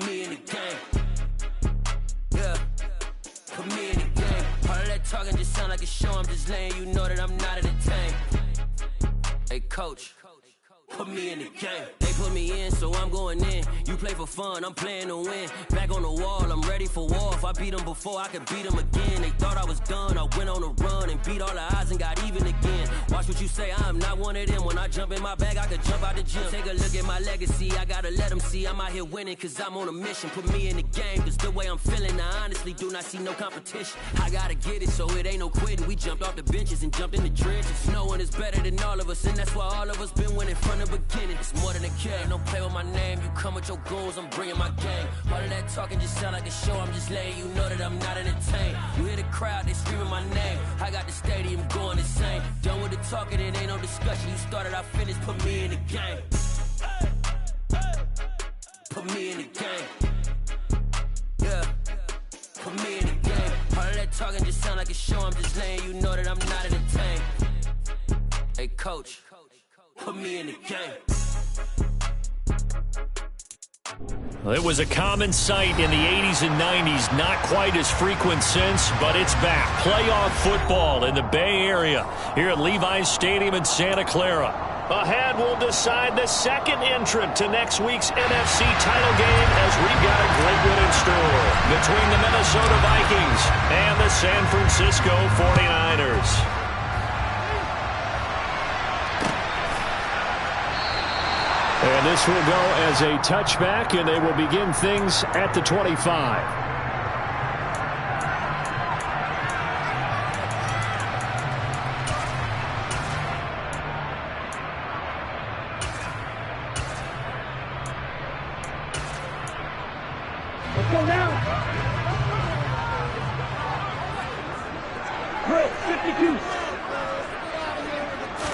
Put me in the game. Yeah. Put me in the game. All of that talking just sound like a show. I'm just letting you know that I'm not entertained. Hey, coach. Put me in the game. They put me in, so I'm going in. You play for fun, I'm playing to win. Back on the wall, I'm ready for war. If I beat them before, I could beat them again. They thought I was done, I went on a run and beat all the odds and got even again. Watch what you say, I am not one of them. When I jump in my bag, I could jump out the gym. Take a look at my legacy, I gotta let them see I'm out here winning, cause I'm on a mission. Put me in the game, cause the way I'm feeling, I honestly do not see no competition. I gotta get it, so it ain't no quitting. We jumped off the benches and jumped in the trenches. No one is better than all of us, and that's why all of us been winning from the beginning. It's more than a game, don't play with my name. You come with your goons, I'm bringing my game. All of that talking just sound like a show. I'm just letting you know that I'm not entertained. You hear the crowd, they screaming my name. I got the stadium going insane. Done with the talking, it ain't no discussion. You started, I finished, put me in the game. Put me in the game. Yeah. Put me in the game. All of that talking just sound like a show. I'm just letting you know that I'm not entertained. Hey, coach. Put me in the game. Well, it was a common sight in the 80s and 90s. Not quite as frequent since, but it's back. Playoff football in the Bay Area here at Levi's Stadium in Santa Clara. Ahead, we'll decide the second entrant to next week's NFC title game as we've got a great one in store between the Minnesota Vikings and the San Francisco 49ers. And this will go as a touchback, and they will begin things at the 25. Let's go now. Drill 52.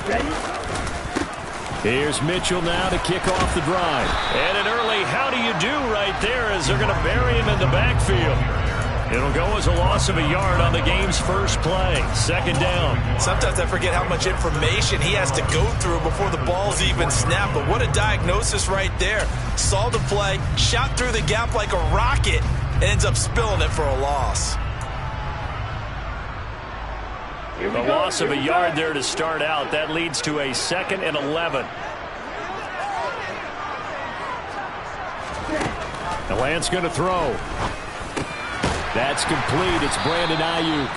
Ready? Here's Mitchell now to kick off the drive. And an early how do you do right there as they're going to bury him in the backfield. It'll go as a loss of a yard on the game's first play. Second down. Sometimes I forget how much information he has to go through before the ball's even snapped. But what a diagnosis right there. Saw the play, shot through the gap like a rocket, and ends up spilling it for a loss. The loss of a yard there to start out. That leads to a 2nd and 11. The Lance going to throw. That's complete. It's Brandon Ayuk.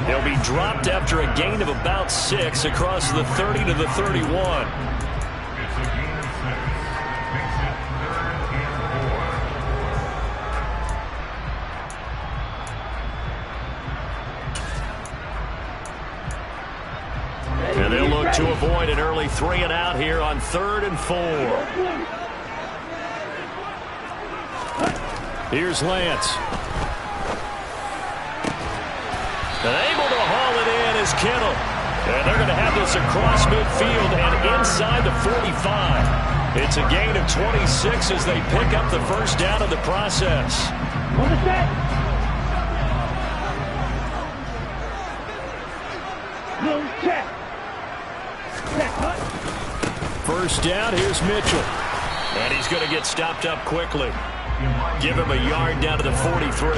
They'll be dropped after a gain of about 6 across the 30 to the 31. And they'll look to avoid an early 3 and out here on 3rd and 4. Here's Lance. And able to haul it in is Kittle. And they're going to have this across midfield and inside the 45. It's a gain of 26 as they pick up the first down in the process. On the set. Close check. First down, here's Mitchell. And he's going to get stopped up quickly. Give him a yard down to the 43.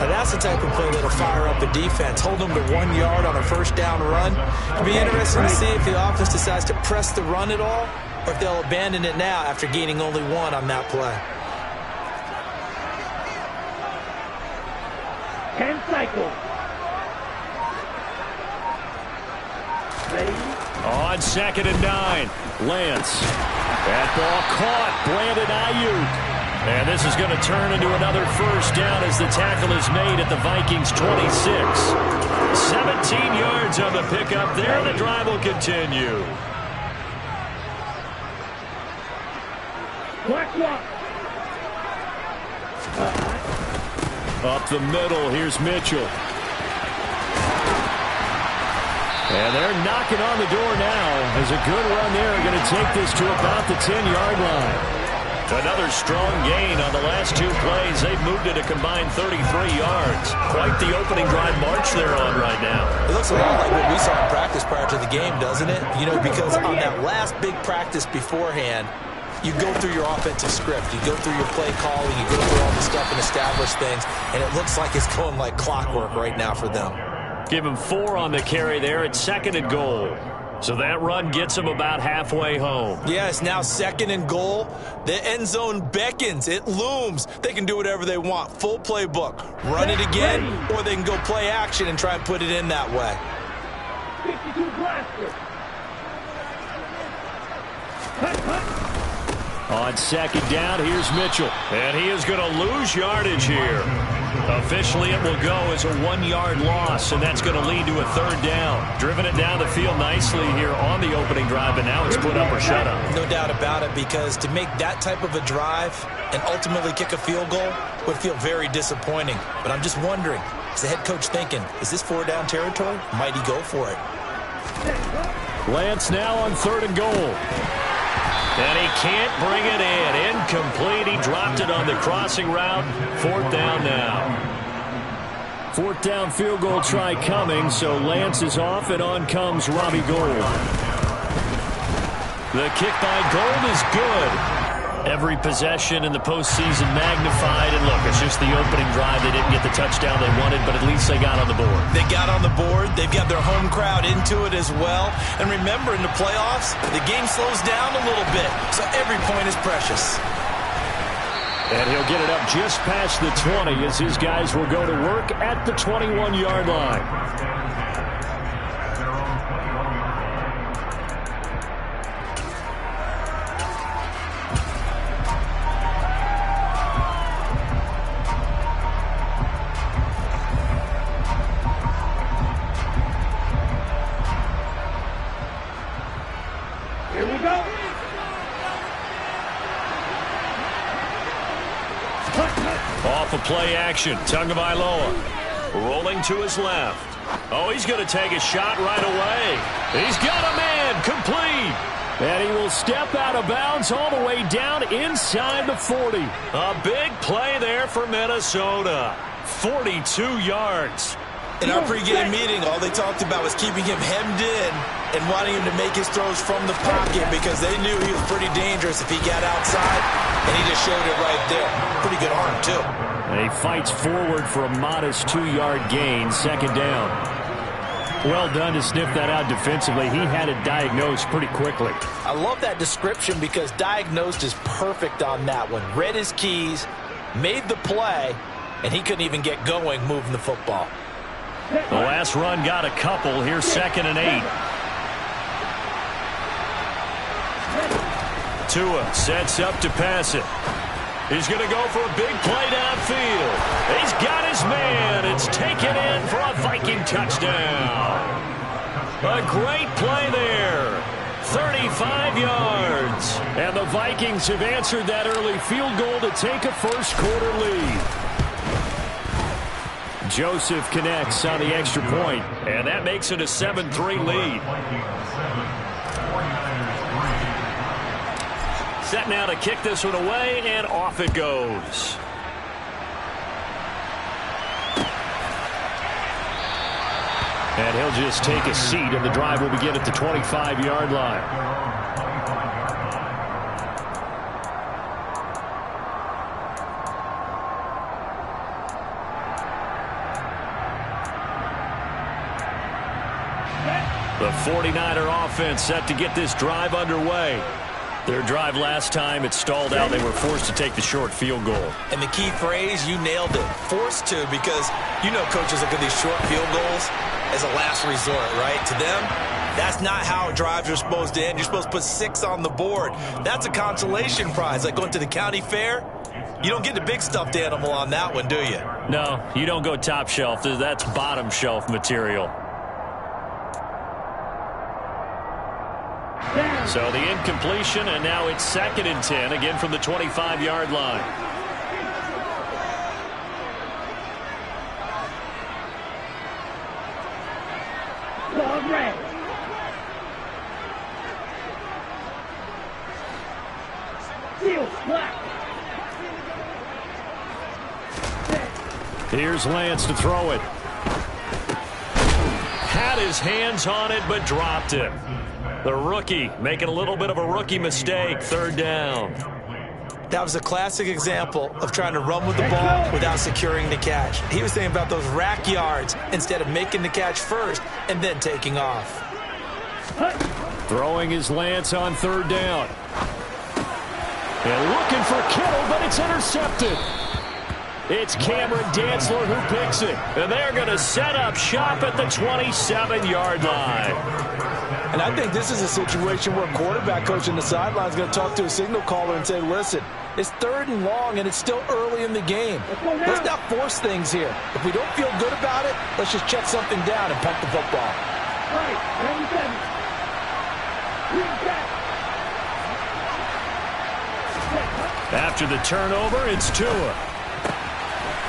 Now that's the type of play that'll fire up a defense. Hold them to 1 yard on a first down run. It'll be interesting to see if the offense decides to press the run at all or if they'll abandon it now after gaining only 1 on that play. 10 cycles. Ready? On 2nd and 9, Lance. That ball caught. Brandon Ayuk. And this is going to turn into another first down as the tackle is made at the Vikings' 26. 17 yards on the pickup there. The drive will continue. Up the middle, here's Mitchell. And they're knocking on the door now. There's a good run there. Going to take this to about the 10-yard line. Another strong gain on the last 2 plays. They've moved it a combined 33 yards. Quite the opening drive march they're on right now. It looks a lot like what we saw in practice prior to the game, doesn't it? You know, because on that last big practice beforehand, you go through your offensive script. You go through your play calling. You go through all the stuff and establish things. And it looks like it's going like clockwork right now for them. Give him 4 on the carry there at 2nd and goal. So that run gets him about halfway home. Yeah, it's now 2nd and goal. The end zone beckons. It looms. They can do whatever they want. Full playbook. Run it again, or they can go play action and try and put it in that way. 52 blaster. On 2nd down, here's Mitchell. And he is going to lose yardage here. Officially, it will go as a 1-yard loss, and that's going to lead to a 3rd down. Driven it down the field nicely here on the opening drive, and now it's put up or shut up. No doubt about it, because to make that type of a drive and ultimately kick a field goal would feel very disappointing. But I'm just wondering, is the head coach thinking, is this 4-down territory? Might he go for it? Lance now on 3rd and goal. And he can't bring it in. Incomplete. He dropped it on the crossing route. 4th down now. 4th down field goal try coming, so Lance is off, and on comes Robbie Gould. The kick by Gould is good. Every possession in the postseason magnified. And look, it's just the opening drive. They didn't get the touchdown they wanted, but at least they got on the board. They got on the board. They've got their home crowd into it as well. And remember, in the playoffs, the game slows down a little bit, so every point is precious. And he'll get it up just past the 20 as his guys will go to work at the 21-yard line. Off of play action, Tagovailoa rolling to his left. Oh, he's going to take a shot right away. He's got a man, complete. And he will step out of bounds all the way down inside the 40. A big play there for Minnesota. 42 yards. In our pregame meeting, all they talked about was keeping him hemmed in and wanting him to make his throws from the pocket because they knew he was pretty dangerous if he got outside, and he just showed it right there. Pretty good arm, too. And he fights forward for a modest 2-yard gain, 2nd down. Well done to sniff that out defensively. He had it diagnosed pretty quickly. I love that description because diagnosed is perfect on that one. Read his keys, made the play, and he couldn't even get going moving the football. The last run got a couple. Here's 2nd and 8. Tua sets up to pass it. He's going to go for a big play downfield. He's got his man. It's taken in for a Viking touchdown. A great play there. 35 yards. And the Vikings have answered that early field goal to take a first-quarter lead. Joseph connects on the extra point, and that makes it a 7-3 lead. Set now to kick this one away, and off it goes. And he'll just take a seat, and the drive will begin at the 25-yard line. The 49er offense set to get this drive underway. Their drive last time, it stalled out. They were forced to take the short field goal. And the key phrase, you nailed it. Forced to, because you know coaches look at these short field goals as a last resort, right? To them, that's not how drives are supposed to end. You're supposed to put 6 on the board. That's a consolation prize. Like going to the county fair, you don't get the big stuffed animal on that one, do you? No, you don't go top shelf. That's bottom shelf material. So the incompletion, and now it's 2nd and 10, again from the 25-yard line. Dog red. Seal black. Here's Lance to throw it. Had his hands on it, but dropped it. The rookie making a little bit of a rookie mistake. Third down. That was a classic example of trying to run with the ball without securing the catch. He was thinking about those rack yards instead of making the catch first and then taking off. Throwing his Lance on third down. And looking for Kittle, but it's intercepted. It's Cameron Dantzler who picks it. And they're going to set up shop at the 27-yard line. And I think this is a situation where a quarterback coach in the sideline is going to talk to a signal caller and say, listen, it's 3rd and long and it's still early in the game. Let's not force things here. If we don't feel good about it, let's just check something down and punt the football. After the turnover, it's Tua.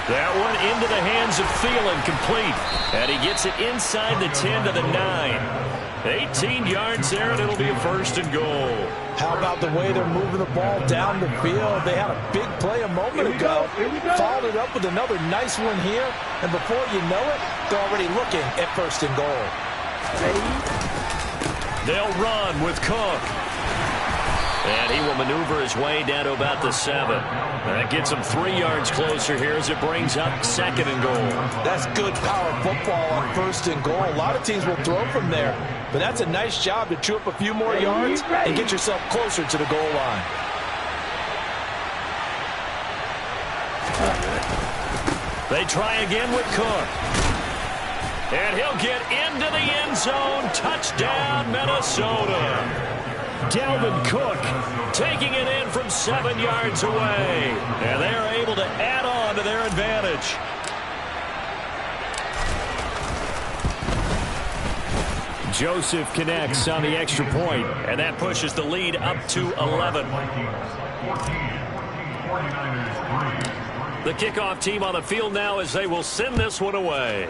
That one into the hands of Thielen, complete. And he gets it inside the 10 to the 9. 18 yards there, and it'll be a 1st and goal. How about the way they're moving the ball down the field? They had a big play a moment ago. Followed it up with another nice one here. And before you know it, they're already looking at 1st and goal. They'll run with Cook. And he will maneuver his way down to about the 7. That gets him 3 yards closer here as it brings up 2nd and goal. That's good power football on 1st and goal. A lot of teams will throw from there, but that's a nice job to chew up a few more yards and get yourself closer to the goal line. They try again with Cook. And he'll get into the end zone. Touchdown, Minnesota. Dalvin Cook taking it in from 7 yards away. And they're able to add on to their advantage. Joseph connects on the extra point, and that pushes the lead up to 11. The kickoff team on the field now as they will send this one away.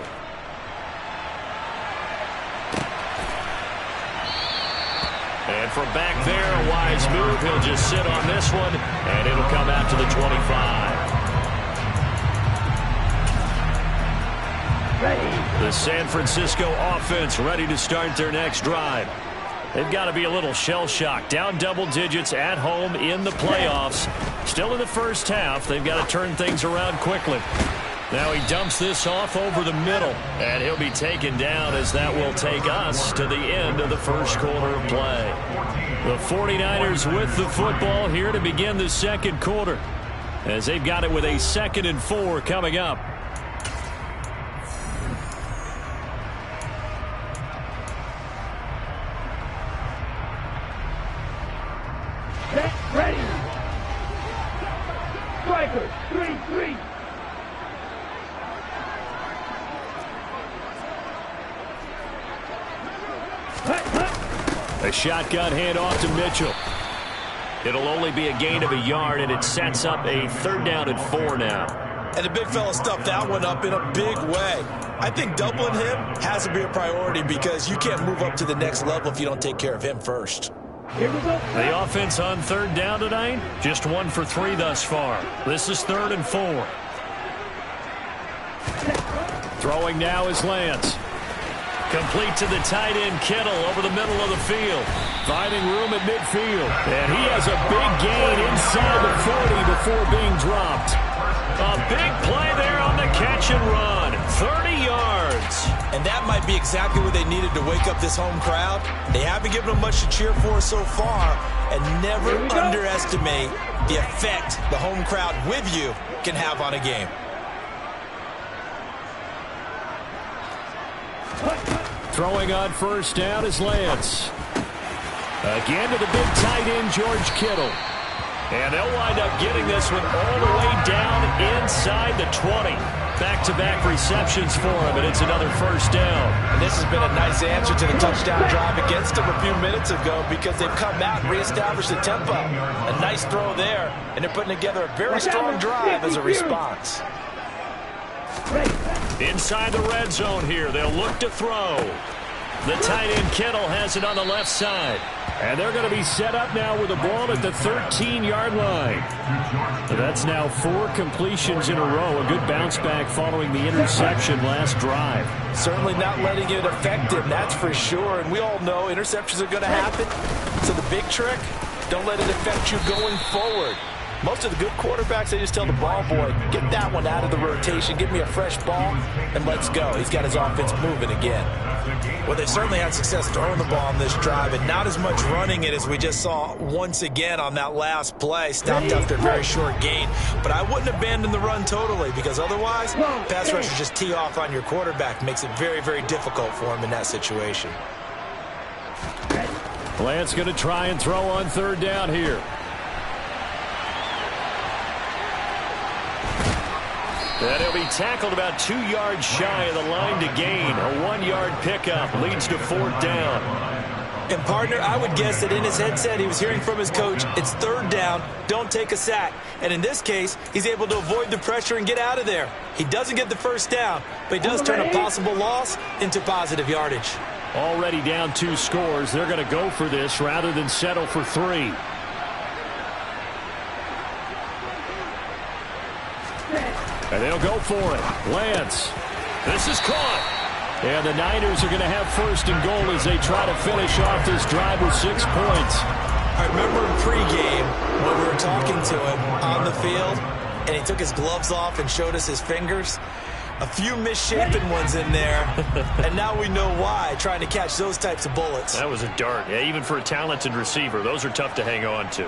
And from back there, a wise move. He'll just sit on this one, and it'll come out to the 25. The San Francisco offense ready to start their next drive. They've got to be a little shell-shocked. Down double digits at home in the playoffs. Still in the first half. They've got to turn things around quickly. Now he dumps this off over the middle, and he'll be taken down as that will take us to the end of the first quarter of play. The 49ers with the football here to begin the second quarter, as they've got it with a 2nd and 4 coming up. Set, ready. Strikers, 3-3. A shotgun handoff to Mitchell. It'll only be a gain of a yard, and it sets up a 3rd down and 4 now. And the big fella stuffed that one up in a big way. I think doubling him has to be a priority because you can't move up to the next level if you don't take care of him first. Here we go. The offense on 3rd down tonight, just 1 for 3 thus far. This is 3rd and 4. Throwing now is Lance. Complete to the tight end, Kittle, over the middle of the field. Finding room at midfield. And he has a big gain inside the 40 before being dropped. A big play there on the catch and run. 30 yards. And that might be exactly what they needed to wake up this home crowd. They haven't given them much to cheer for so far. And never underestimate the effect the home crowd with you can have on a game. Throwing on 1st down is Lance. Again to the big tight end, George Kittle. And they'll wind up getting this one all the way down inside the 20. Back-to-back receptions for him, and it's another 1st down. And this has been a nice answer to the touchdown drive against them a few minutes ago because they've come out and reestablished the tempo. A nice throw there, and they're putting together a very strong drive as a response. Inside the red zone here, they'll look to throw. The tight end Kittle has it on the left side. And they're going to be set up now with the ball at the 13-yard line. That's now 4 completions in a row. A good bounce back following the interception last drive. Certainly not letting it affect him, that's for sure. And we all know interceptions are going to happen. So the big trick, don't let it affect you going forward. Most of the good quarterbacks, they just tell the ball boy, get that one out of the rotation, give me a fresh ball, and let's go. He's got his offense moving again. Well, they've certainly had success throwing the ball on this drive, and not as much running it as we just saw once again on that last play. Stopped after a very short gain. But I wouldn't abandon the run totally, because otherwise, pass rushers just tee off on your quarterback. Makes it very, very difficult for him in that situation. Lance going to try and throw on 3rd down here. And he'll be tackled about 2 yards shy of the line to gain. A 1-yard pickup leads to 4th down. And, partner, I would guess that in his headset he was hearing from his coach, it's 3rd down, don't take a sack. And in this case, he's able to avoid the pressure and get out of there. He doesn't get the 1st down, but he does turn a possible loss into positive yardage. Already down 2 scores. They're going to go for this rather than settle for 3. And they'll go for it. Lance. This is caught. And the Niners are going to have 1st and goal as they try to finish off this drive with 6 points. I remember in pregame when we were talking to him on the field, and he took his gloves off and showed us his fingers. A few misshapen ones in there, and now we know why, trying to catch those types of bullets. That was a dart. Yeah, even for a talented receiver, those are tough to hang on to.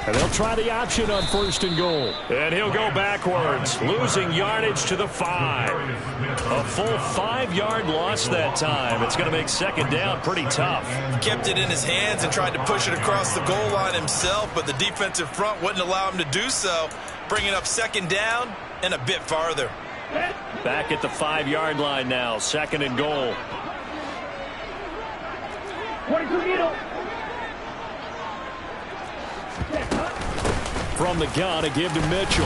And they'll try the option on 1st and goal. And he'll go backwards, losing yardage to the 5. A full 5-yard loss that time. It's going to make 2nd down pretty tough. Kept it in his hands and tried to push it across the goal line himself, but the defensive front wouldn't allow him to do so, bringing up 2nd down and a bit farther. Back at the 5-yard line now, 2nd and goal. 42 From the gun, a give to Mitchell.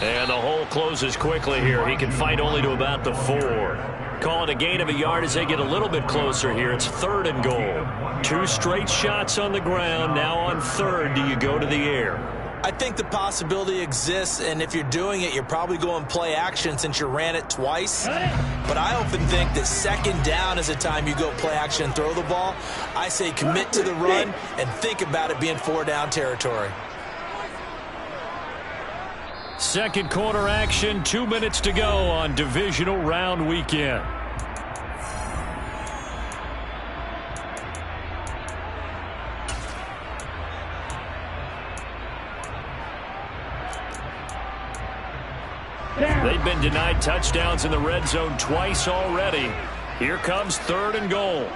And the hole closes quickly here. He can fight only to about the 4. Calling a gain of a yard as they get a little bit closer here. It's 3rd and goal. 2 straight shots on the ground. Now on 3rd, do you go to the air? I think the possibility exists, and if you're doing it, you're probably going play action since you ran it twice. But I often think that 2nd down is the time you go play action and throw the ball. I say commit to the run and think about it being 4-down territory. 2nd quarter action, 2 minutes to go on divisional round weekend. They've been denied touchdowns in the red zone twice already. Here comes 3rd and goal.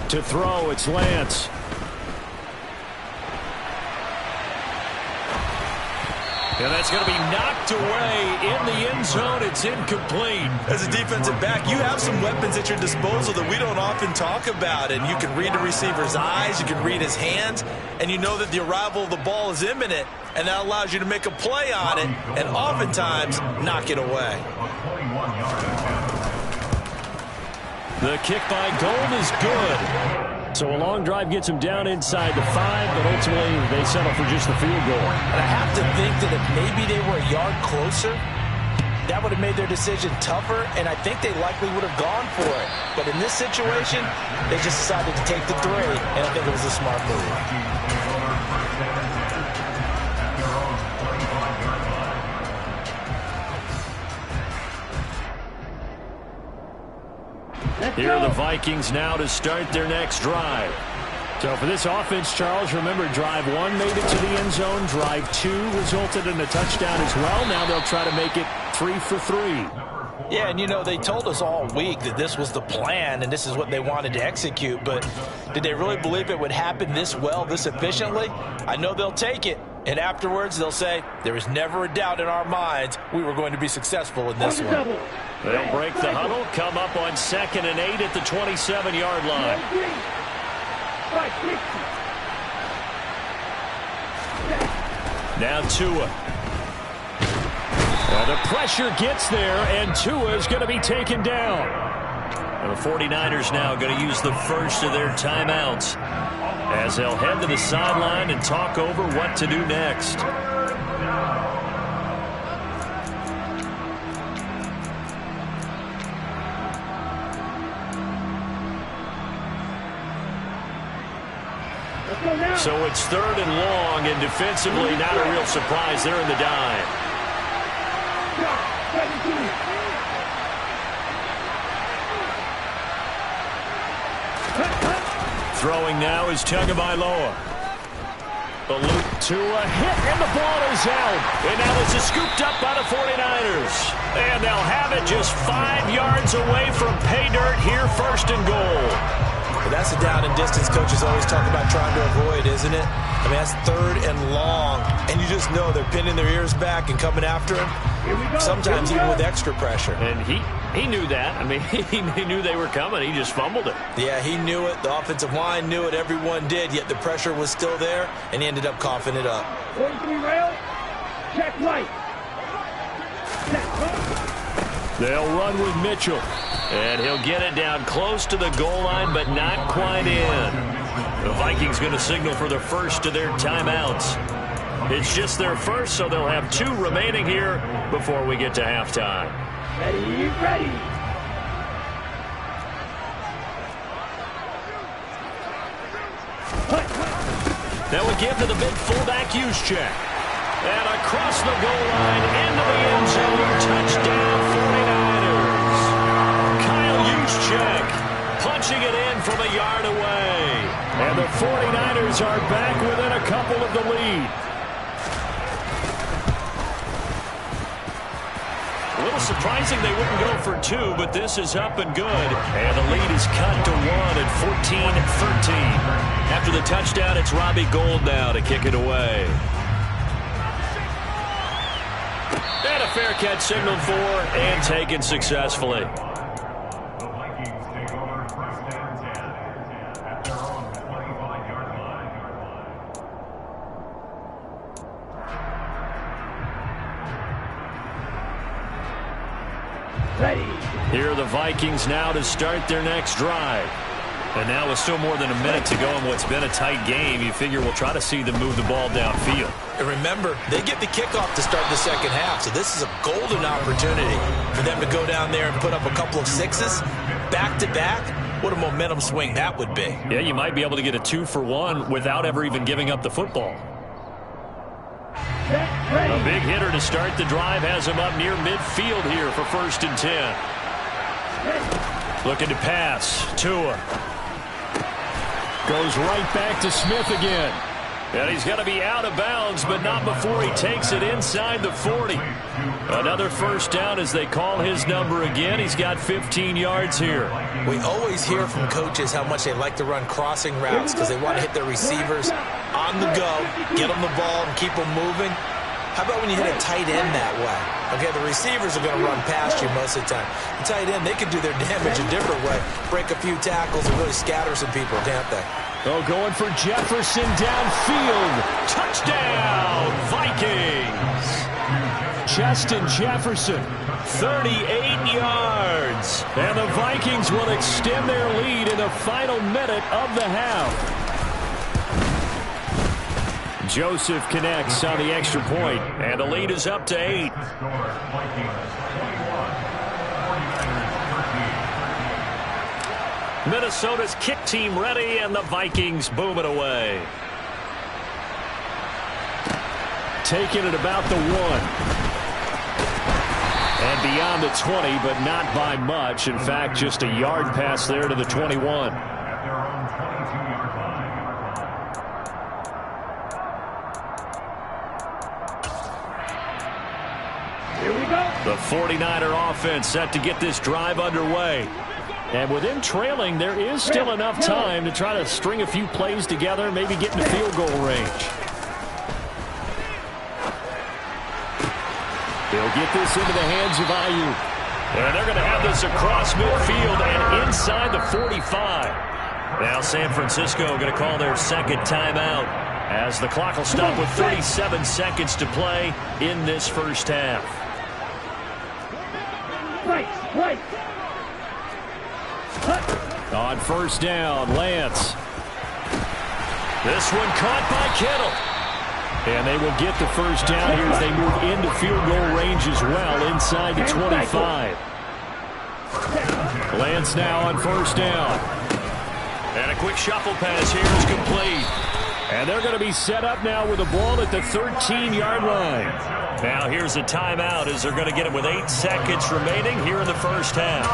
To throw, it's Lance. And that's going to be knocked away in the end zone. It's incomplete. As a defensive back, you have some weapons at your disposal that we don't often talk about. And you can read the receiver's eyes, you can read his hands, and you know that the arrival of the ball is imminent. And that allows you to make a play on it and oftentimes knock it away. The kick by Gold is good. So a long drive gets him down inside the 5, but ultimately they settle for just the field goal. And I have to think that if maybe they were a yard closer, that would have made their decision tougher, and I think they likely would have gone for it. But in this situation, they just decided to take the 3, and I think it was a smart move. Here are the Vikings now to start their next drive. So for this offense, Charles, remember drive 1 made it to the end zone. Drive 2 resulted in a touchdown as well. Now they'll try to make it 3 for 3. Yeah, and you know, they told us all week that this was the plan and this is what they wanted to execute, but did they really believe it would happen this well, this efficiently? I know they'll take it, and afterwards they'll say, there was never a doubt in our minds we were going to be successful in this one. They'll break the huddle, come up on 2nd and 8 at the 27-yard line. Now Tua. The pressure gets there, and Tua is going to be taken down. And the 49ers now going to use the first of their timeouts as they'll head to the sideline and talk over what to do next. So it's 3rd and long, and defensively not a real surprise. They're in the dime. Throwing now is Tagovailoa. The loop to a hit, and the ball is out. And now this is scooped up by the 49ers. And they'll have it just 5 yards away from pay dirt here, 1st and goal. But that's the down and distance coaches always talk about trying to avoid, isn't it? I mean, that's 3rd and long. And you just know they're pinning their ears back and coming after him. Sometimes even with extra pressure. And he knew that. I mean, he knew they were coming. He just fumbled it. Yeah, he knew it. The offensive line knew it. Everyone did. Yet the pressure was still there, and he ended up coughing it up. 43 rail. Check right. They'll run with Mitchell. And he'll get it down close to the goal line, but not quite in. The Vikings going to signal for the first of their timeouts. It's just their first, so they'll have 2 remaining here before we get to halftime. Ready, ready. Now we give to the big fullback Juszczyk. And across the goal line into the end zone. Touchdown 49ers. Kyle Juszczyk punching it in from a yard away. And the 49ers are back within a couple of the lead. A little surprising they wouldn't go for 2, but this is up and good. And the lead is cut to 1 at 14-13. After the touchdown, it's Robbie Gould now to kick it away. And a fair catch signaled for and taken successfully. Here are the Vikings now to start their next drive. And now with still more than a minute to go in what's been a tight game, you figure we'll try to see them move the ball downfield. And remember, they get the kickoff to start the second half, so this is a golden opportunity for them to go down there and put up a couple of 6s back-to-back. What a momentum swing that would be. Yeah, you might be able to get a 2-for-1 without ever even giving up the football. A big hitter to start the drive has him up near midfield here for 1st and 10. Looking to pass. Tua. Goes right back to Smith again. And he's got to be out of bounds, but not before he takes it inside the 40. Another first down as they call his number again. He's got 15 yards here. We always hear from coaches how much they like to run crossing routes because they want to hit their receivers on the go, get them the ball, and keep them moving. How about when you hit a tight end that way? Okay, the receivers are going to run past you most of the time. The tight end, they can do their damage a different way. Break a few tackles and really scatter some people, can't they? Oh, going for Jefferson downfield. Touchdown, Vikings. Justin Jefferson, 38 yards. And the Vikings will extend their lead in the final minute of the half. Joseph connects on the extra point, and the lead is up to 8. Minnesota's kick team ready, and the Vikings boom it away. Taking it about the 1. And beyond the 20, but not by much. In fact, just a yard pass there to the 21. The 49er offense set to get this drive underway. And with them trailing, there is still enough time to try to string a few plays together, maybe get in the field goal range. They'll get this into the hands of Ayuk. And they're going to have this across midfield and inside the 45. Now San Francisco going to call their second timeout as the clock will stop with 37 seconds to play in this first half. On first down, Lance. This one caught by Kittle. And they will get the first down here as they move into field goal range as well, inside the 25. Lance now on first down. And a quick shuffle pass here is complete. And they're going to be set up now with the ball at the 13-yard line. Now here's a timeout as they're going to get it with 8 seconds remaining here in the first half.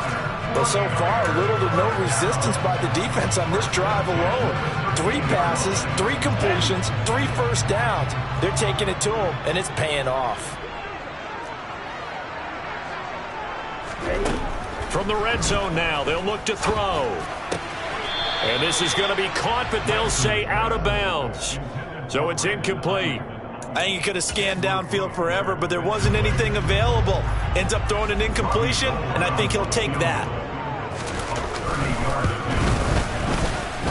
Well, so far, little to no resistance by the defense on this drive alone. 3 passes, 3 completions, 3 first downs. They're taking it to them, and it's paying off. From the red zone now, they'll look to throw. And this is going to be caught, but they'll say out of bounds. So it's incomplete. I think he could have scanned downfield forever, but there wasn't anything available. Ends up throwing an incompletion, and I think he'll take that.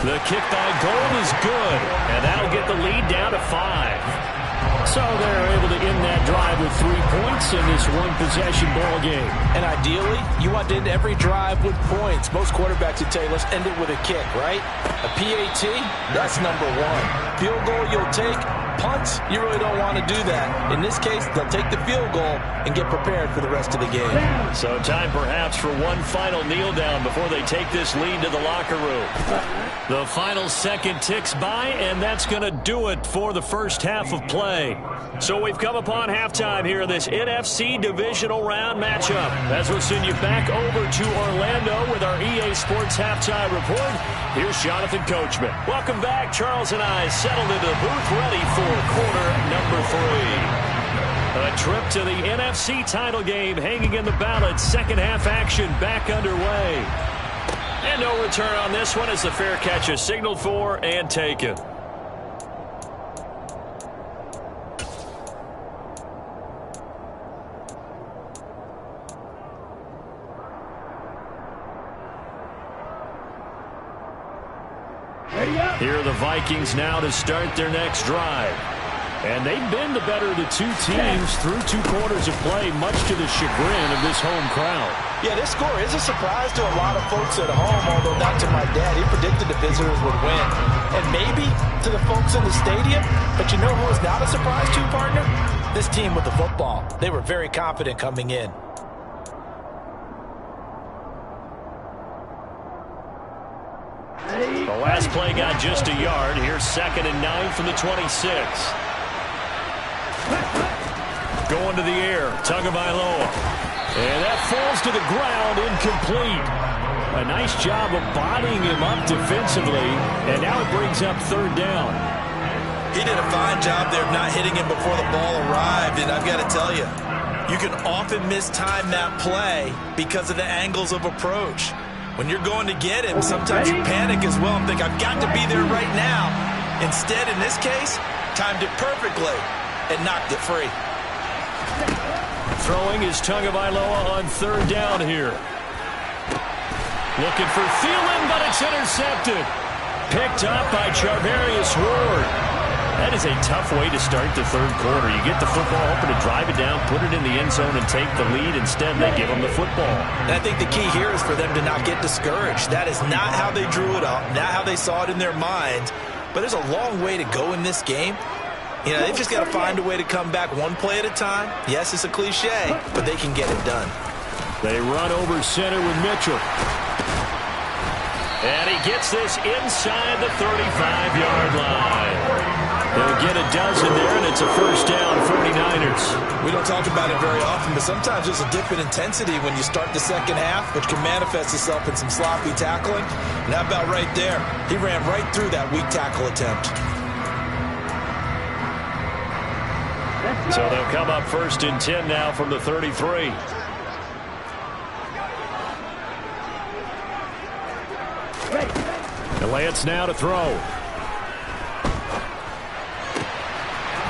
The kick by Gold is good, and that'll get the lead down to 5. So they're able to end that drive with 3 points in this one-possession ball game. And ideally, you want to end every drive with points. Most quarterbacks would tell you, let's end it with a kick, right? A PAT, that's number 1. Field goal you'll take. Punts, you really don't want to do that. In this case, they'll take the field goal and get prepared for the rest of the game. So time perhaps for one final kneel down before they take this lead to the locker room. The final second ticks by, and that's going to do it for the first half of play. So we've come upon halftime here in this NFC divisional round matchup. As we'll send you back over to Orlando with our EA Sports halftime report. Here's Jonathan Coachman. Welcome back. Charles and I settled into the booth ready for quarter number 3. A trip to the NFC title game hanging in the balance. Second half action back underway. And no return on this one as the fair catch is signaled for and taken. Here are the Vikings now to start their next drive. And they've been the better of the 2 teams through 2 quarters of play, much to the chagrin of this home crowd. Yeah, this score is a surprise to a lot of folks at home, although not to my dad. He predicted the visitors would win. And maybe to the folks in the stadium, but you know who is not a surprise to, partner? This team with the football. They were very confident coming in. The last play got just a yard. Here's 2nd and 9 from the 26. Going to the air, Tagovailoa. And that falls to the ground, incomplete. A nice job of bodying him up defensively, and now it brings up 3rd down. He did a fine job there of not hitting him before the ball arrived, and I've got to tell you, you can often mistime that play because of the angles of approach. When you're going to get him, sometimes you panic as well and think, I've got to be there right now. Instead, in this case, timed it perfectly and knocked it free. Throwing is Tagovailoa on 3rd down here. Looking for Thielen, but it's intercepted. Picked up by Charvarius Ward. That is a tough way to start the 3rd quarter. You get the football, hoping to drive it down, put it in the end zone, and take the lead. Instead, they give them the football. And I think the key here is for them to not get discouraged. That is not how they drew it up, not how they saw it in their minds. But there's a long way to go in this game. You know, they've just got to find a way to come back one play at a time. Yes, it's a cliche, but they can get it done. They run over center with Mitchell. And he gets this inside the 35-yard line. They'll get a dozen there, and it's a first down, 49ers. We don't talk about it very often, but sometimes there's a dip in intensity when you start the second half, which can manifest itself in some sloppy tackling. And how about right there? He ran right through that weak tackle attempt. So they'll come up 1st and 10 now from the 33. And Lance now to throw.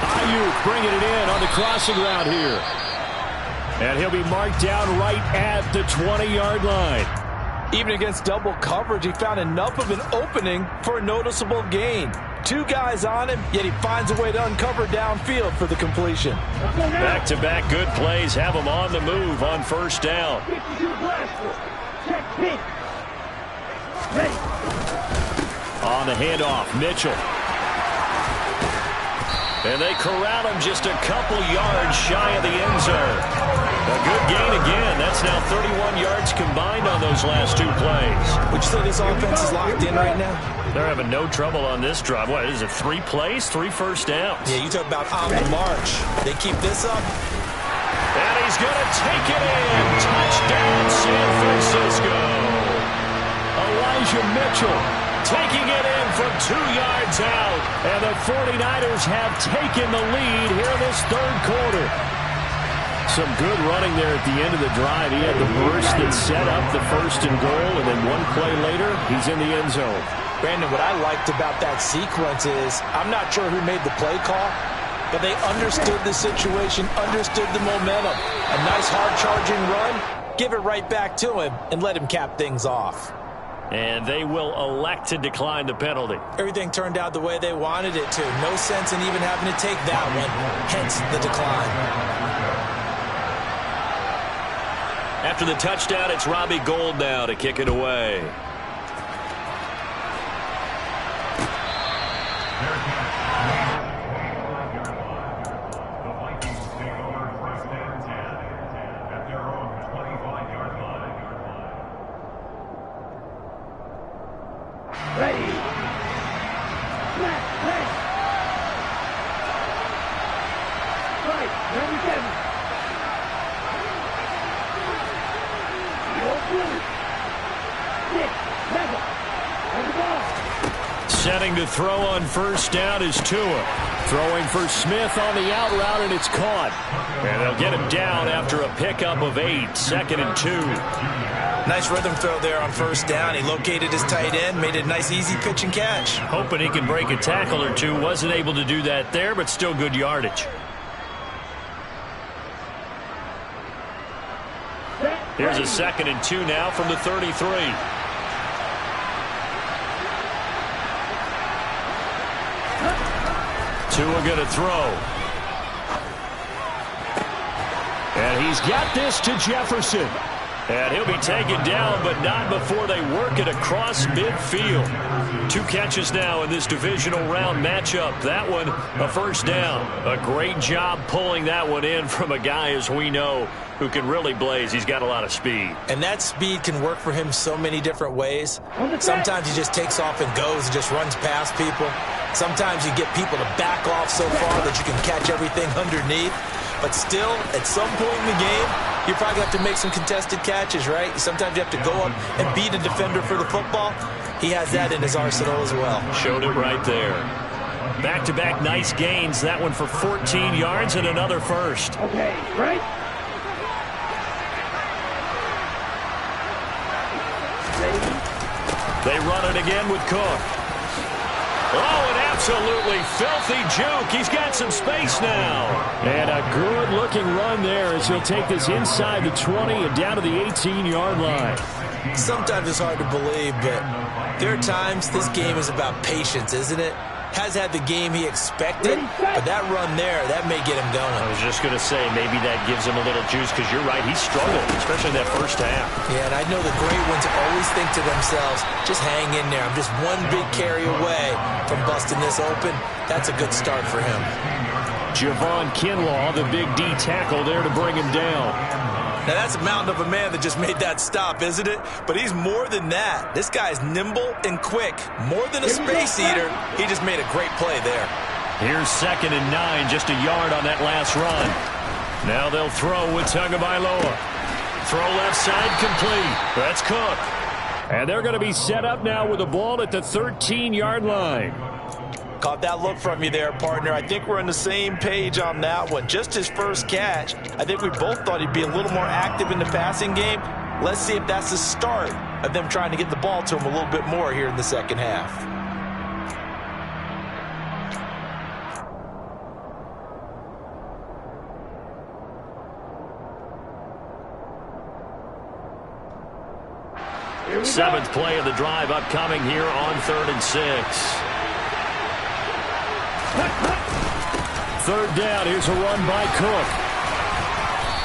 Ayuk bringing it in on the crossing route here. And he'll be marked down right at the 20-yard line. Even against double coverage, he found enough of an opening for a noticeable gain. 2 guys on him, yet he finds a way to uncover downfield for the completion. Back-to-back good plays have him on the move on first down. On the handoff, Mitchell. And they corral him just a couple yards shy of the end zone. A good gain again. That's now 31 yards combined on those last 2 plays. Would you say this offense is locked in right now? They're having no trouble on this drive. What is it, 3 plays, 3 first downs? Yeah, you talk about on the march. They keep this up. And he's going to take it in. Touchdown, San Francisco. Elijah Mitchell taking it in from 2 yards out. And the 49ers have taken the lead here in this third quarter. Some good running there at the end of the drive. He had the burst that set up the first and goal, and then 1 play later, he's in the end zone. Brandon, what I liked about that sequence is, I'm not sure who made the play call, but they understood the situation, understood the momentum. A nice hard-charging run, give it right back to him, and let him cap things off. And they will elect to decline the penalty. Everything turned out the way they wanted it to. No sense in even having to take that one, hence the decline. After the touchdown, it's Robbie Gould now to kick it away. Ready. Right, number 7. Setting to throw on first down is Tua. Throwing for Smith on the out route, and it's caught. And they'll get him down after a pickup of 8, 2nd and 2. Nice rhythm throw there on first down. He located his tight end, made a nice easy pitch and catch. Hoping he can break a tackle or two. Wasn't able to do that there, but still good yardage. Here's a 2nd and 2 now from the 33. Tua going to throw. And he's got this to Jefferson. And he'll be taken down, but not before they work it across midfield. 2 catches now in this divisional round matchup. That one, a first down. A great job pulling that one in from a guy, as we know, who can really blaze. He's got a lot of speed. And that speed can work for him so many different ways. Sometimes he just takes off and goes and just runs past people. Sometimes you get people to back off so far that you can catch everything underneath. But still, at some point in the game, you probably have to make some contested catches, right? Sometimes you have to go up and beat a defender for the football. He has that in his arsenal as well. Showed it right there. Back-to-back nice gains. That one for 14 yards and another first. Okay, right? They run it again with Cook. Oh, an absolutely filthy juke. He's got some space now. And a good-looking run there as he'll take this inside the 20 and down to the 18-yard line. Sometimes it's hard to believe, but there are times this game is about patience, isn't it? Has had the game he expected, but that run there, that may get him going. I was just going to say, maybe that gives him a little juice, because you're right, he struggled, especially in that first half. Yeah, and I know the great ones always think to themselves, just hang in there. I'm just one big carry away from busting this open. That's a good start for him. Javon Kinlaw, the big D tackle there to bring him down. Now, that's a mountain of a man that just made that stop, isn't it? But he's more than that. This guy's nimble and quick. More than a space eater, he just made a great play there. Here's 2nd and 9, just a yard on that last run. Now they'll throw with Tagovailoa. Throw left side complete. That's Cook. And they're going to be set up now with the ball at the 13-yard line. Caught that look from you there, partner. I think we're on the same page on that one. Just his first catch. I think we both thought he'd be a little more active in the passing game. Let's see if that's the start of them trying to get the ball to him a little bit more here in the second half. Seventh play of the drive upcoming here on 3rd and 6. Third down. Here's a run by Cook.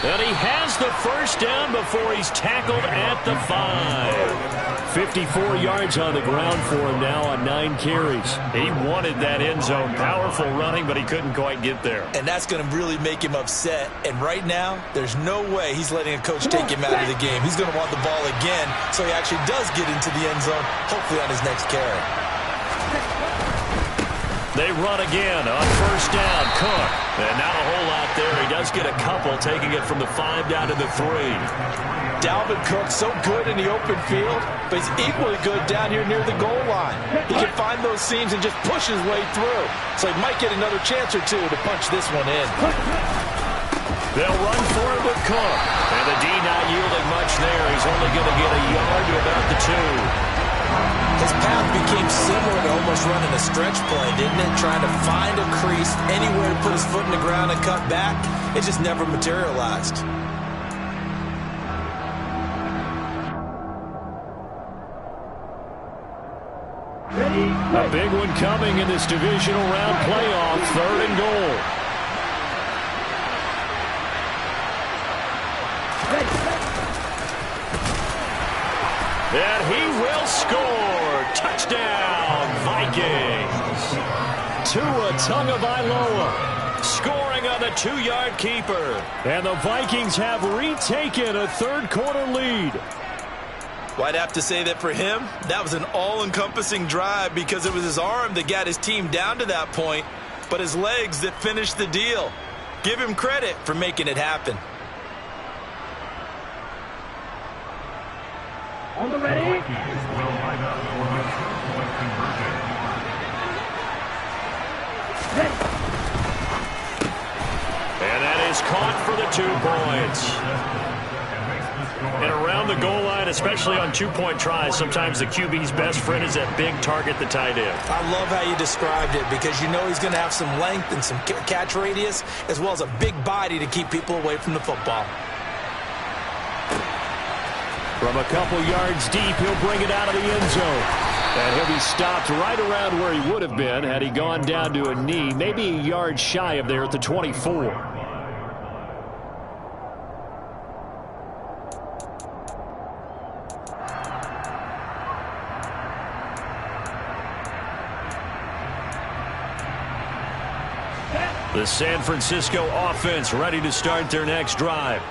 And he has the first down before he's tackled at the 5. 54 yards on the ground for him now on 9 carries. He wanted that end zone. Powerful running, but he couldn't quite get there. And that's going to really make him upset. And right now, there's no way he's letting a coach take him out of the game. He's going to want the ball again, so he actually does get into the end zone, hopefully on his next carry. They run again on first down. Cook. And not a whole lot there. He does get a couple, taking it from the 5 down to the 3. Dalvin Cook so good in the open field, but he's equally good down here near the goal line. He can find those seams and just push his way through. So he might get another chance or two to punch this one in. They'll run for it with Cook. And the D not yielding much there. He's only going to get a yard to about the 2. His path became similar to almost running a stretch play, didn't it? Trying to find a crease, anywhere to put his foot in the ground and cut back. It just never materialized. A big one coming in this divisional round playoff. 3rd and goal. And he will score. Touchdown, Vikings. Tua Tagovailoa scoring on the 2-yard keeper. And the Vikings have retaken a third-quarter lead. Well, I'd have to say that for him, that was an all-encompassing drive because it was his arm that got his team down to that point, but his legs that finished the deal. Give him credit for making it happen. On the ready. And that is caught for the 2 points. And around the goal line, especially on 2-point tries, sometimes the QB's best friend is that big target, the tight end. I love how you described it because you know he's going to have some length and some catch radius as well as a big body to keep people away from the football. From a couple yards deep, he'll bring it out of the end zone. And he'll be stopped right around where he would have been had he gone down to a knee, maybe a yard shy of there at the 24. The San Francisco offense ready to start their next drive.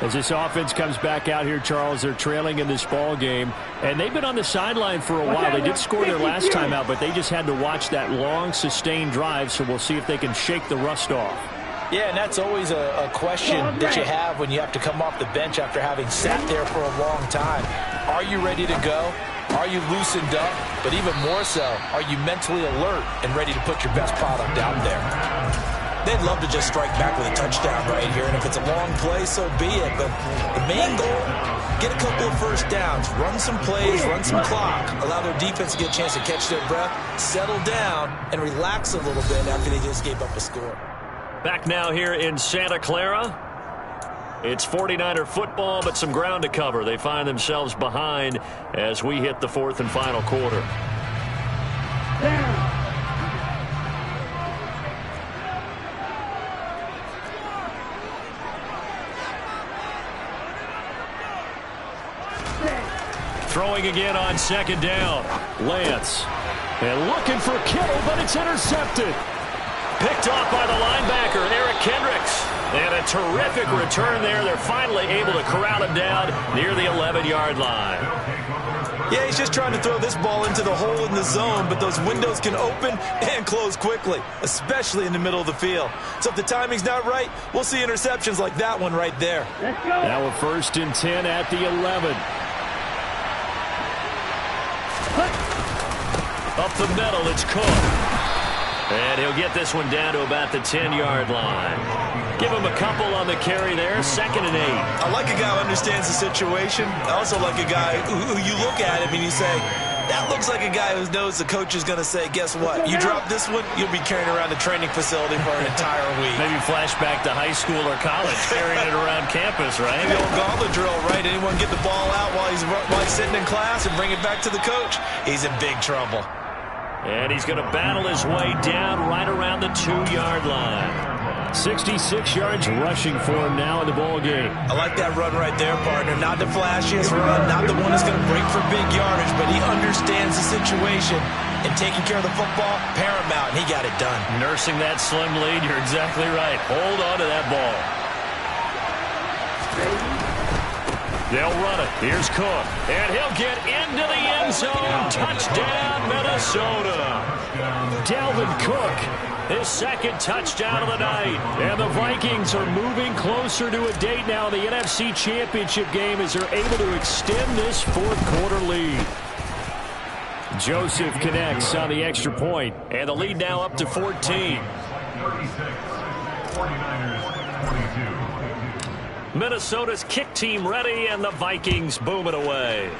As this offense comes back out here, Charles, they're trailing in this ball game, and they've been on the sideline for a while. They did score their last time out, but they just had to watch that long, sustained drive, so we'll see if they can shake the rust off. Yeah, and that's always a question that you have when you have to come off the bench after having sat there for a long time. Are you ready to go? Are you loosened up? But even more so, are you mentally alert and ready to put your best product out there? They'd love to just strike back with a touchdown right here, and if it's a long play, so be it. But the main goal, get a couple of first downs, run some plays, run some clock, allow their defense to get a chance to catch their breath, settle down, and relax a little bit after they just gave up a score. Back now here in Santa Clara. It's 49er football, but some ground to cover. They find themselves behind as we hit the 4th and final quarter. Down. Throwing again on 2nd down. Lance. And looking for Kittle, but it's intercepted. Picked off by the linebacker, Eric Kendricks. And a terrific return there. They're finally able to corral him down near the 11-yard line. Yeah, he's just trying to throw this ball into the hole in the zone, but those windows can open and close quickly, especially in the middle of the field. So if the timing's not right, we'll see interceptions like that one right there. Let's go. Now a 1st and 10 at the 11. Up the middle, it's Cook. And he'll get this one down to about the 10-yard line. Give him a couple on the carry there, 2nd and 8. I like a guy who understands the situation. I also like a guy who you look at him and you say, That looks like a guy who knows the coach is going to say, guess what? You drop this one, you'll be carrying around the training facility for an entire week. Maybe flashback to high school or college, carrying it around campus, right? The old gauntlet drill, right? Anyone get the ball out while he's sitting in class and bring it back to the coach? He's in big trouble. And he's going to battle his way down right around the 2-yard line. 66 yards rushing for him now in the ball game. I like that run right there, partner. Not the flashiest run, not the one that's going to break for big yardage, but he understands the situation, and taking care of the football, paramount, and he got it done. Nursing that slim lead, you're exactly right. Hold on to that ball. They'll run it. Here's Cook, and he'll get into the end zone. Touchdown, Minnesota. Dalvin Cook, his second touchdown of the night. And the Vikings are moving closer to a date now in the NFC Championship game as they're able to extend this fourth-quarter lead. Joseph connects on the extra point, and the lead now up to 14. 49ers 42. Minnesota's kick team ready, and the Vikings boom it away.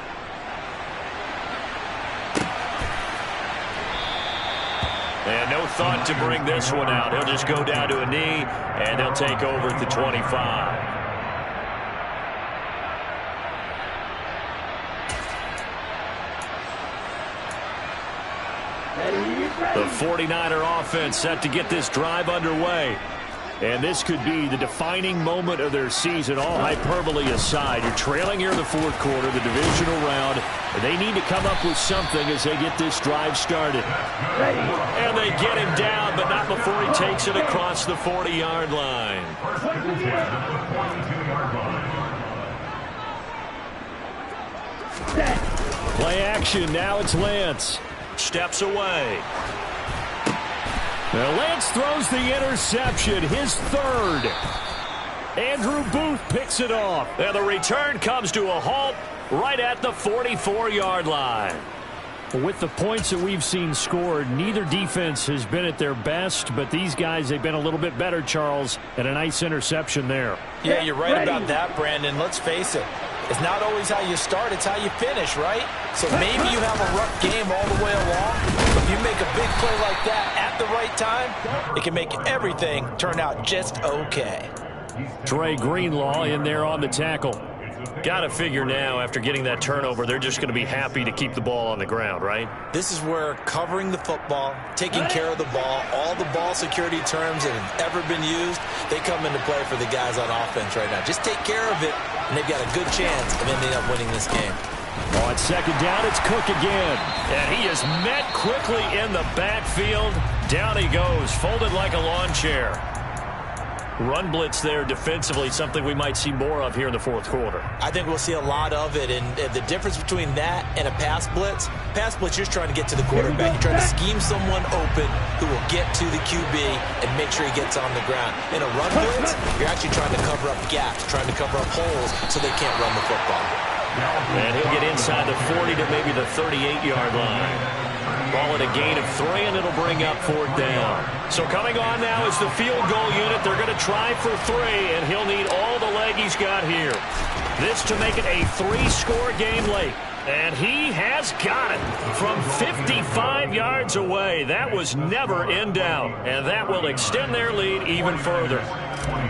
And no thought to bring this one out. He'll just go down to a knee, and they'll take over at the 25. The 49er offense set to get this drive underway. And this could be the defining moment of their season, all hyperbole aside. You're trailing here in the fourth quarter, the divisional round. And they need to come up with something as they get this drive started. And they get him down, but not before he takes it across the 40-yard line. Play action, now it's Lance. Steps away. Now Lance throws the interception, his third. Andrew Booth picks it off. And the return comes to a halt right at the 44-yard line. With the points that we've seen scored, neither defense has been at their best, but these guys, they've been a little bit better, Charles, and a nice interception there. Yeah, you're right about that, Brandon. Let's face it. It's not always how you start, it's how you finish, right? So maybe you have a rough game all the way along, but if you make a big play like that at the right time, it can make everything turn out just okay. Dre Greenlaw in there on the tackle. Got to figure now, after getting that turnover, they're just going to be happy to keep the ball on the ground, right? This is where covering the football, taking care of the ball, all the ball security terms that have ever been used, they come into play for the guys on offense right now. Just take care of it, and they've got a good chance of ending up winning this game. On second down, it's Cook again. And he is met quickly in the backfield. Down he goes, folded like a lawn chair. Run blitz there defensively, something we might see more of here in the fourth quarter. I think we'll see a lot of it, and the difference between that and a pass blitz, you're just trying to get to the quarterback. You're trying to scheme someone open who will get to the QB and make sure he gets on the ground. In a run blitz, you're actually trying to cover up gaps, trying to cover up holes so they can't run the football. And he'll get inside the 40 to maybe the 38-yard line. Ball at a gain of 3, and it'll bring up fourth down. So coming on now is the field goal unit. They're going to try for 3, and he'll need all the leg he's got here. This to make it a 3-score game late. And he has got it from 55 yards away. That was never in doubt, and that will extend their lead even further.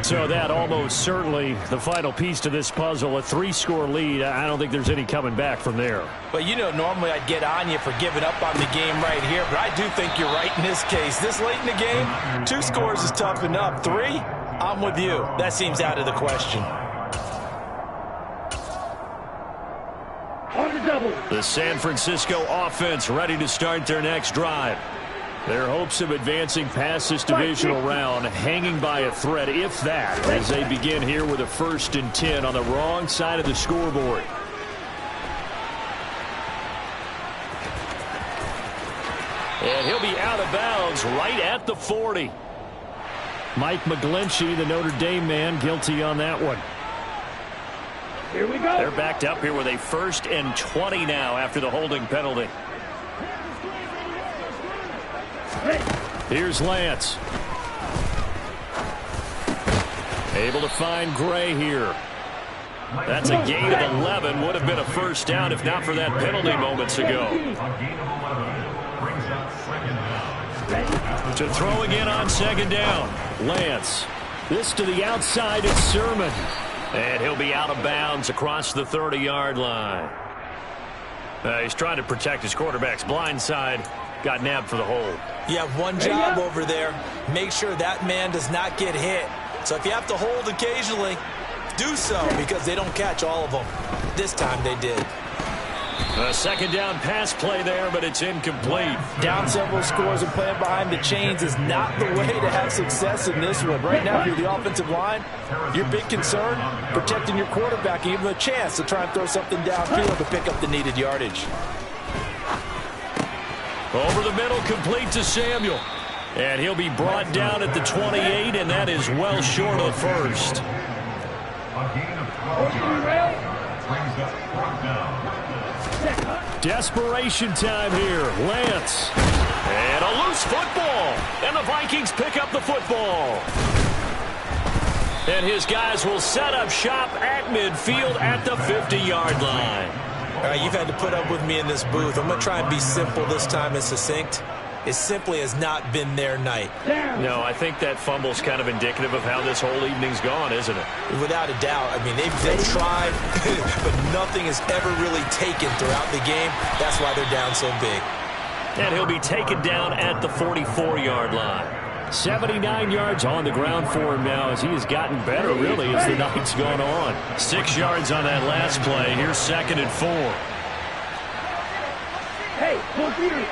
So that almost certainly the final piece to this puzzle, a 3-score lead. I don't think there's any coming back from there. But, you know, normally I'd get on you for giving up on the game right here, but I do think you're right in this case. This late in the game, 2 scores is tough enough. 3, I'm with you. That seems out of the question. On the double. The San Francisco offense ready to start their next drive. Their hopes of advancing past this divisional round hanging by a thread, if that, as they begin here with a 1st and 10 on the wrong side of the scoreboard. And he'll be out of bounds right at the 40. Mike McGlinchey, the Notre Dame man, guilty on that one. Here we go. They're backed up here with a 1st and 20 now after the holding penalty. Here's Lance. Able to find Gray here. That's a gain of 11. Would have been a first down if not for that penalty moments ago. To throw again on second down. Lance. This to the outside. It's Sermon. And he'll be out of bounds across the 30-yard line. He's trying to protect his quarterback's blind side. Got nabbed for the hold. You have one job over there. Make sure that man does not get hit. So if you have to hold occasionally, do so, because they don't catch all of them. This time they did. A second down pass play there, but it's incomplete. Down several scores and playing behind the chains is not the way to have success in this one. Right now, if you're the offensive line, your big concern, protecting your quarterback and giving him a chance to try and throw something downfield to pick up the needed yardage. Over the middle, complete to Samuel. And he'll be brought down at the 28, and that is well short of the first. Desperation time here. Lance. And a loose football. And the Vikings pick up the football. And his guys will set up shop at midfield at the 50-yard line. All right, you've had to put up with me in this booth. I'm going to try and be simple this time and succinct. It simply has not been their night. No, I think that fumble's kind of indicative of how this whole evening's gone, isn't it? Without a doubt. I mean, they've tried, but nothing has ever really taken throughout the game. That's why they're down so big. And he'll be taken down at the 44-yard line. 79 yards on the ground for him now as he has gotten better, really, as the night's gone on. 6 yards on that last play. Here's 2nd and 4. Hey, go here.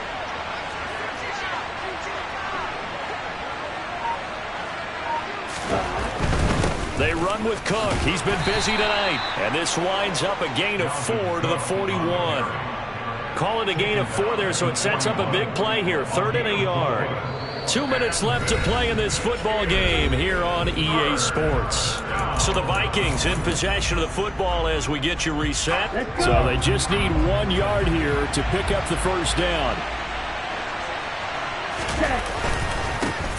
They run with Cook. He's been busy tonight. And this winds up a gain of 4 to the 41. Call it a gain of 4 there, so it sets up a big play here. 3rd and a yard. 2 minutes left to play in this football game here on EA Sports. So the Vikings in possession of the football as we get you reset. So they just need 1 yard here to pick up the first down.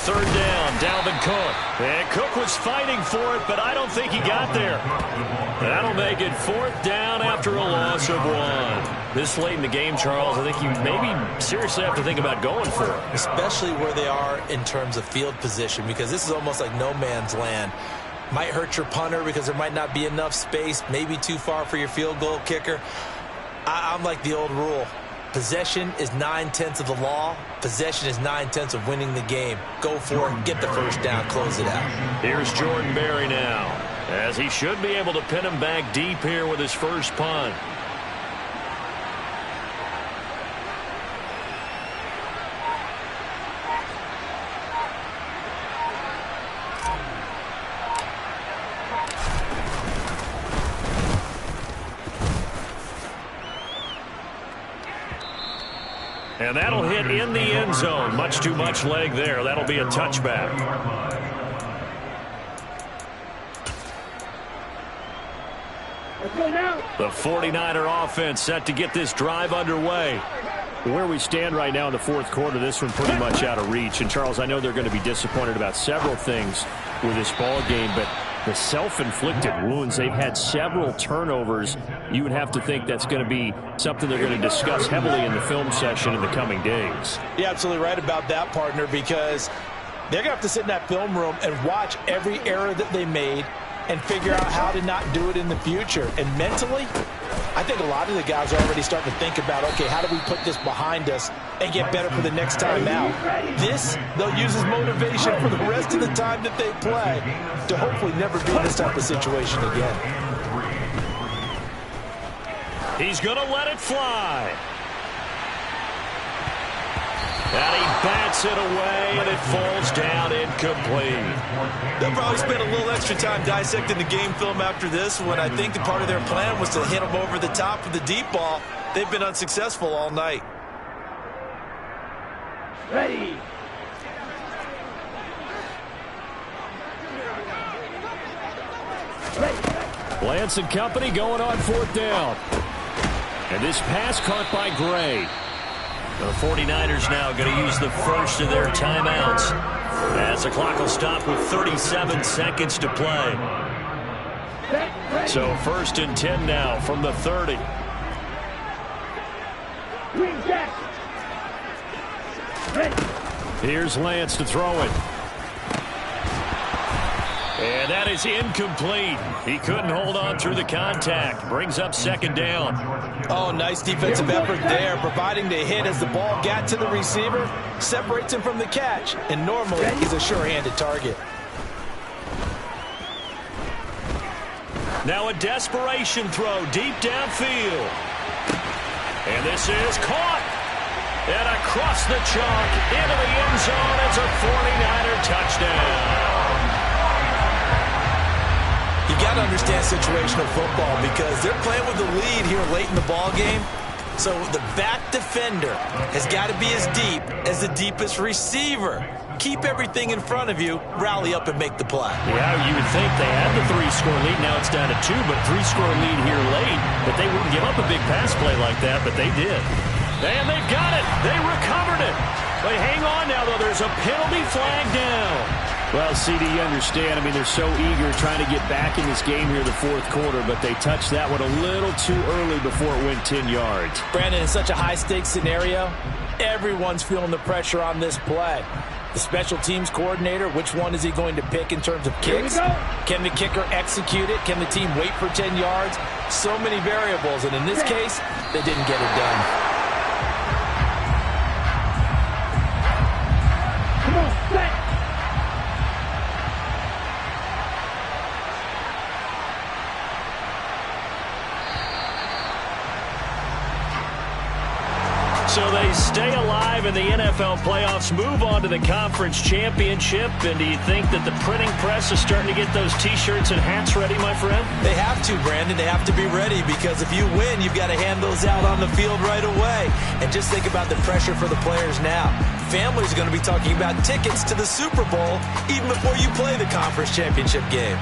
3rd down, Dalvin Cook. And Cook was fighting for it, but I don't think he got there. That'll make it 4th down after a loss of 1. This late in the game, Charles, I think you maybe seriously have to think about going for it. Especially where they are in terms of field position, because this is almost like no man's land. Might hurt your punter because there might not be enough space, maybe too far for your field goal kicker. I'm like the old rule. Possession is 9/10 of the law. Possession is 9/10 of winning the game. Go for it, get the first down, close it out. Here's Jordan Berry now, as he should be able to pin him back deep here with his first punt. And that'll hit in the end zone. Much too much leg there. That'll be a touchback. The 49er offense set to get this drive underway. Where we stand right now in the 4th quarter, this one pretty much out of reach. And, Charles, I know they're going to be disappointed about several things with this ball game, but the self-inflicted wounds, they've had several turnovers. You would have to think that's going to be something they're going to discuss heavily in the film session in the coming days. You're absolutely right about that, partner, because they're going to have to sit in that film room and watch every error that they made and figure out how to not do it in the future. And mentally, I think a lot of the guys are already starting to think about, okay, how do we put this behind us and get better for the next time out? This, they'll use as motivation for the rest of the time that they play to hopefully never be in this type of situation again. He's going to let it fly. And he bats it away, and it falls down incomplete. They'll probably spend a little extra time dissecting the game film after this one. I think the part of their plan was to hit them over the top of the deep ball. They've been unsuccessful all night. Ready. Lance and company going on 4th down. And this pass caught by Gray. The 49ers now going to use the first of their timeouts as the clock will stop with 37 seconds to play. So 1st and 10 now from the 30. Green Jack. Ready. Here's Lance to throw it. And that is incomplete. He couldn't hold on through the contact. Brings up 2nd down. Oh, nice defensive effort there, providing the hit as the ball got to the receiver, separates him from the catch, and normally he's a sure-handed target. Now a desperation throw deep downfield. And this is caught. And across the chalk into the end zone. It's a 49er touchdown. You got to understand situational football because they're playing with the lead here late in the ball game. So the back defender has got to be as deep as the deepest receiver. Keep everything in front of you, rally up and make the play. Yeah, you would think they had the 3-score lead. Now it's down to 2, but 3-score lead here late. But they wouldn't give up a big pass play like that, but they did. And they've got it. They recovered it. But hang on now, though. There's a penalty flag down. Well, CD, you understand. I mean, they're so eager trying to get back in this game here in the 4th quarter, but they touched that one a little too early before it went 10 yards. Brandon, in such a high-stakes scenario, everyone's feeling the pressure on this play. The special teams coordinator, which one is he going to pick in terms of kicks? Can the kicker execute it? Can the team wait for 10 yards? So many variables, and in this case, they didn't get it done. Come on, set. So they stay alive in the NFL playoffs, move on to the conference championship. And do you think that the printing press is starting to get those T-shirts and hats ready, my friend? They have to, Brandon. They have to be ready because if you win, you've got to hand those out on the field right away. And just think about the pressure for the players now. Families are going to be talking about tickets to the Super Bowl even before you play the conference championship game.